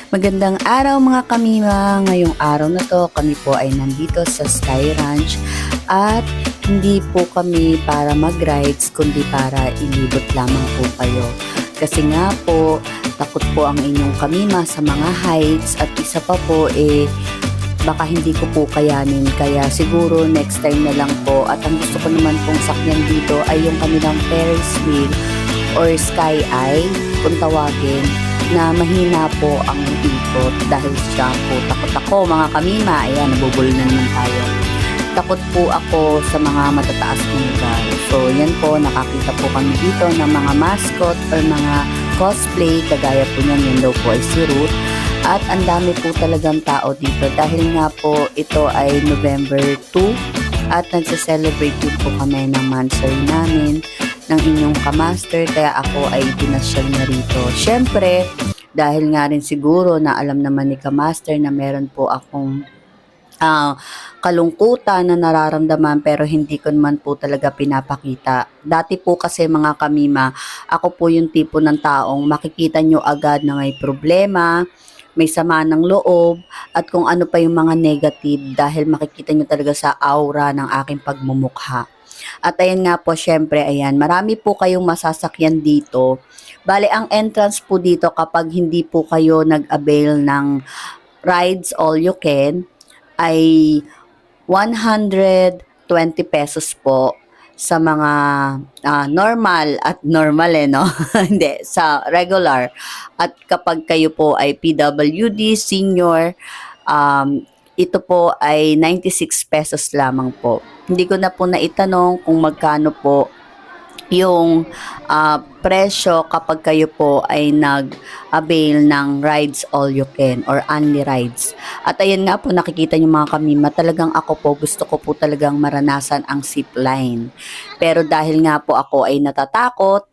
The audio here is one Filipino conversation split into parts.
Magandang araw mga kamima! Ngayong araw na to, kami po ay nandito sa Sky Ranch at hindi po kami para mag-rides kundi para ilibot lamang po kayo. Kasi nga po, takot po ang inyong kamima sa mga heights at isa pa po baka hindi ko po kayanin, kaya siguro next time na lang po. At ang gusto ko naman pong sakyan dito ay yung kanilang Ferris wheel or Sky Eye kung tawagin, na mahina po ang ikot dahil sa po takot ako mga kamima. Ayan, nabubul na naman tayo. Takot po ako sa mga matataas na lugar. So yan po, nakakita po kami dito ng mga mascot or mga cosplay, kagaya po niyan, yan daw po ay si Ruth. At ang dami po talagang tao dito dahil nga po ito ay November 2 at nagse-celebrate din po kami ng monthsary namin ng inyong kamaster, kaya ako ay pinasyal na rito. Syempre, dahil nga rin siguro na alam naman ni kamaster na meron po akong kalungkutan na nararamdaman pero hindi ko naman po talaga pinapakita. Dati po kasi mga kamima, ako po yung tipo ng taong makikita nyo agad na may problema, may sama ng loob, at kung ano pa yung mga negative dahil makikita nyo talaga sa aura ng aking pagmumukha. At ayan nga po, syempre, ayan, marami po kayong masasakyan dito. Bale, ang entrance po dito kapag hindi po kayo nag-avail ng rides all you can ay 120 pesos po sa mga normal at normal no? Hindi, sa regular. At kapag kayo po ay PWD, senior, ito po ay 96 pesos lamang po. Hindi ko na po naitanong kung magkano po yung presyo kapag kayo po ay nag-avail ng rides all you can or only rides. At ayan nga po, nakikita nyo mga kamima, talagang ako po, gusto ko po talagang maranasan ang zipline. Pero dahil nga po ako ay natatakot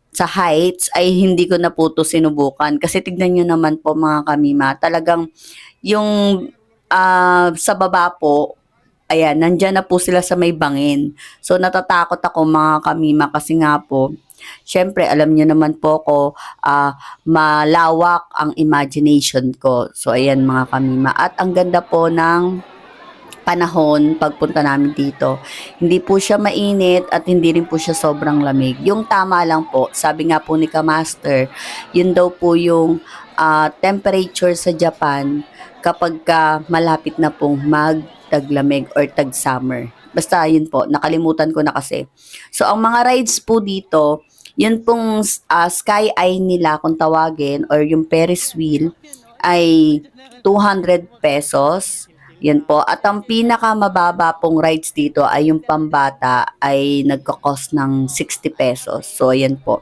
sa heights, ay hindi ko na po ito sinubukan. Kasi tignan nyo naman po mga kamima, talagang yung sa baba po, ayan, nandyan na po sila sa may bangin. So, natatakot ako mga kamima kasi nga po, syempre, alam niyo naman po ko, malawak ang imagination ko. So, ayan mga kamima. At ang ganda po ng panahon pagpunta namin dito. Hindi po siya mainit at hindi rin po siya sobrang lamig. Yung tama lang po, sabi nga po ni Kamaster, yun daw po yung temperature sa Japan kapag malapit na pong taglamig or tag-summer. Basta yun po, nakalimutan ko na kasi. So, ang mga rides po dito, yun pong Sky Eye nila kung tawagin or yung Ferris wheel ay 200 pesos. Yan po. At ang pinakamababa pong rides dito ay yung pambata ay nagko-cost ng 60 pesos. So, yan po.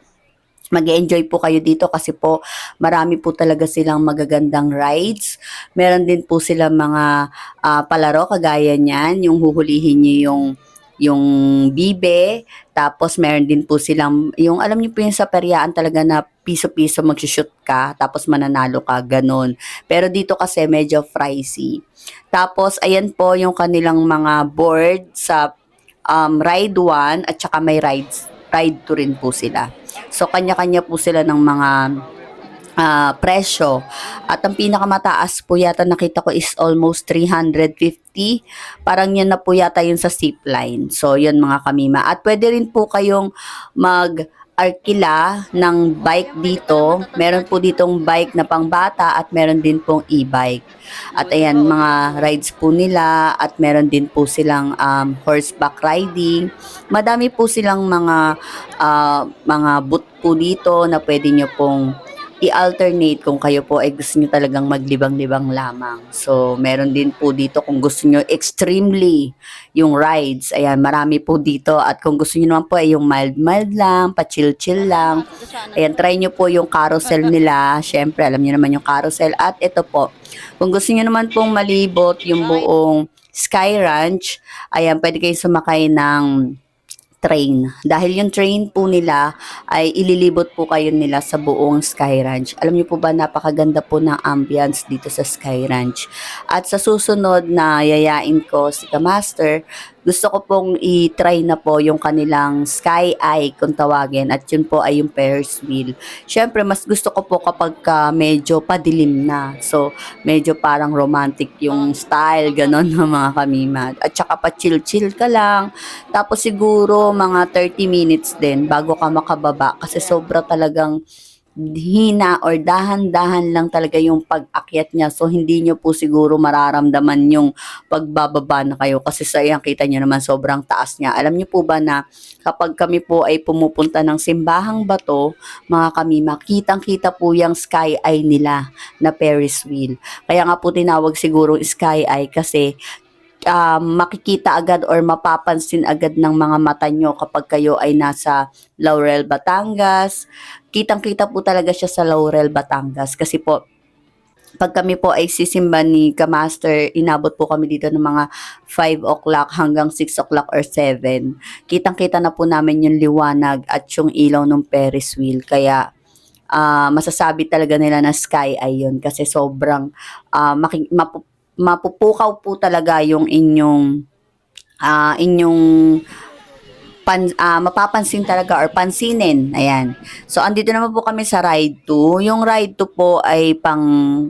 Mag-enjoy po kayo dito kasi po marami po talaga silang magagandang rides. Meron din po silang mga palaro kagaya niyan, yung huhulihin niyo yung bibe. Tapos meron din po silang, yung alam niyo po yung sa peryaan talaga na piso-piso mag-shoot ka, tapos mananalo ka, ganun. Pero dito kasi medyo pricey. Tapos ayan po yung kanilang mga board sa ride 1 at saka may ride 2 rin po sila. So, kanya-kanya po sila ng mga presyo. At ang pinakamataas po yata nakita ko is almost 350. Parang yan na po yata yun sa zipline. So, yun mga kamima. At pwede rin po kayong mag-arkila ng bike dito. Meron po ditong bike na pangbata at meron din pong e-bike. At ayan, mga rides po nila at meron din po silang horseback riding. Madami po silang mga boot po dito na pwede nyo pong i-alternate kung kayo po ay gusto nyo talagang maglibang-libang lamang. So, meron din po dito kung gusto nyo extremely yung rides. Ayan, marami po dito. At kung gusto nyo naman po ay yung mild-mild lang, pa-chill-chill lang. Ayan, try nyo po yung carousel nila. Syempre, alam nyo naman yung carousel. At ito po, kung gusto nyo naman pong malibot yung buong Sky Ranch, ayan, pwede kayo sumakay ng train. Dahil yung train po nila ay ililibot po kayo nila sa buong Sky Ranch. Alam niyo po ba, napakaganda po ng ambience dito sa Sky Ranch. At sa susunod na yayain ko si Kamaster, gusto ko pong i-try na po yung kanilang Sky Eye kung tawagin, at yun po ay yung Ferris wheel. Syempre, mas gusto ko po kapag medyo padilim na. So, medyo parang romantic yung style, ganon ng mga kamima. At saka pa chill-chill ka lang. Tapos siguro mga 30 minutes din bago ka makababa kasi sobra talagang hina or dahan-dahan lang talaga yung pag-akyat niya. So, hindi nyo po siguro mararamdaman yung pagbababa na kayo kasi sa ayan, kita nyo naman sobrang taas niya. Alam nyo po ba na kapag kami po ay pumupunta ng Simbahang Bato, mga kami, makitang-kita po yung sky eye nila na Ferris wheel. Kaya nga po tinawag siguro sky eye kasi makikita agad or mapapansin agad ng mga mata nyo kapag kayo ay nasa Laurel, Batangas. Kitang-kita po talaga siya sa Laurel, Batangas kasi po pag kami po ay sisimba ni Kamaster, inabot po kami dito ng mga 5 o'clock hanggang 6 o'clock or 7. Kitang-kita na po namin yung liwanag at yung ilaw ng Ferris wheel. Kaya masasabi talaga nila na sky eye yun kasi sobrang mapupukaw po talaga yung inyong mapapansin talaga or pansinin. Ayan. So, andito naman po kami sa ride 2. Yung ride 2 po ay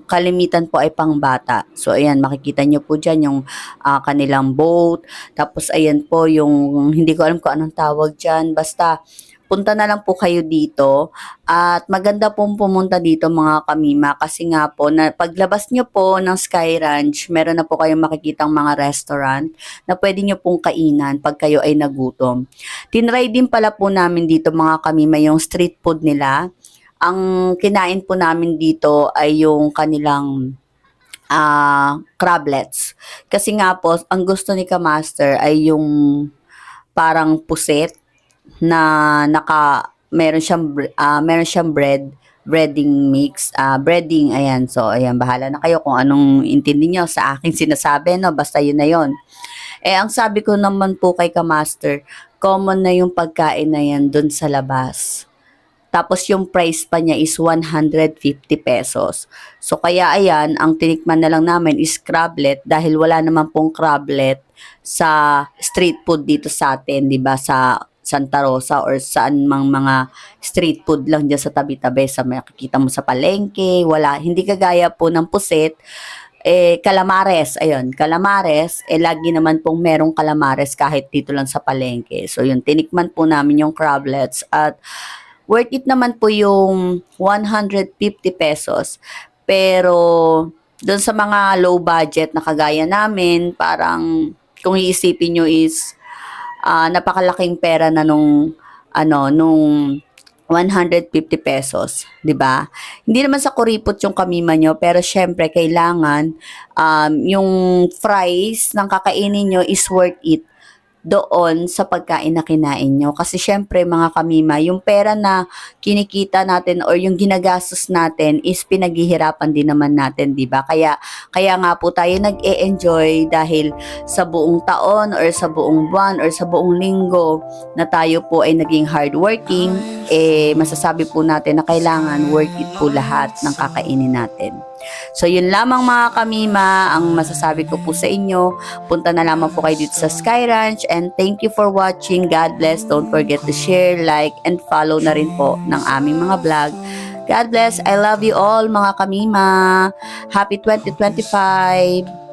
kalimitan po ay pang bata. So, ayan, makikita nyo po dyan yung kanilang boat. Tapos, ayan po yung, hindi ko alam kung anong tawag dyan. Basta, punta na lang po kayo dito at maganda pong pumunta dito mga kamima kasi nga po na paglabas nyo po ng Sky Ranch, meron na po kayong makikitang mga restaurant na pwede nyo pong kainan pag kayo ay nagutom. Tinry din pala po namin dito mga kamima yung street food nila. Ang kinain po namin dito ay yung kanilang crablets. Kasi nga po, ang gusto ni Kamaster ay yung parang puset na meron siyang breading mix, breading, ayan. So, ayan, bahala na kayo kung anong intindi nyo sa aking sinasabi, no? Basta yun na yun. Ang sabi ko naman po kay Kamaster, common na yung pagkain na yan dun sa labas. Tapos yung price pa niya is 150 pesos. So kaya ayan, ang tinikman na lang namin is crablet dahil wala naman pong crablet sa street food dito sa atin, 'di ba? Sa Santa Rosa or saan mang mga street food lang diyan sa tabi-tabi sa makikita mo sa palengke, wala, hindi kagaya po ng puset. Calamares, ayun, calamares, lagi naman pong merong calamares kahit dito lang sa palengke. So yun, tinikman po namin yung crablets at worth it naman po yung 150 pesos. Pero, doon sa mga low budget na kagaya namin, parang kung iisipin nyo is napakalaking pera na nung 150 pesos, 'di ba? Hindi naman sa kuripot yung kamima nyo, pero syempre kailangan yung fries ng kakainin nyo is worth it doon sa pagkain na kinain nyo. Kasi syempre mga kamima, yung pera na kinikita natin or yung ginagastos natin is pinaghihirapan din naman natin, di ba? Kaya nga po tayo nag-e-enjoy dahil sa buong taon or sa buong buwan or sa buong linggo na tayo po ay naging hardworking, masasabi po natin na kailangan worth it po lahat ng kakainin natin. So yun lamang mga kamima ang masasabi ko po sa inyo. Punta na lamang po kayo dito sa Sky Ranch and thank you for watching. God bless. Don't forget to share, like, and follow na rin po ng aming mga vlog. God bless. I love you all mga kamima. Happy 2025.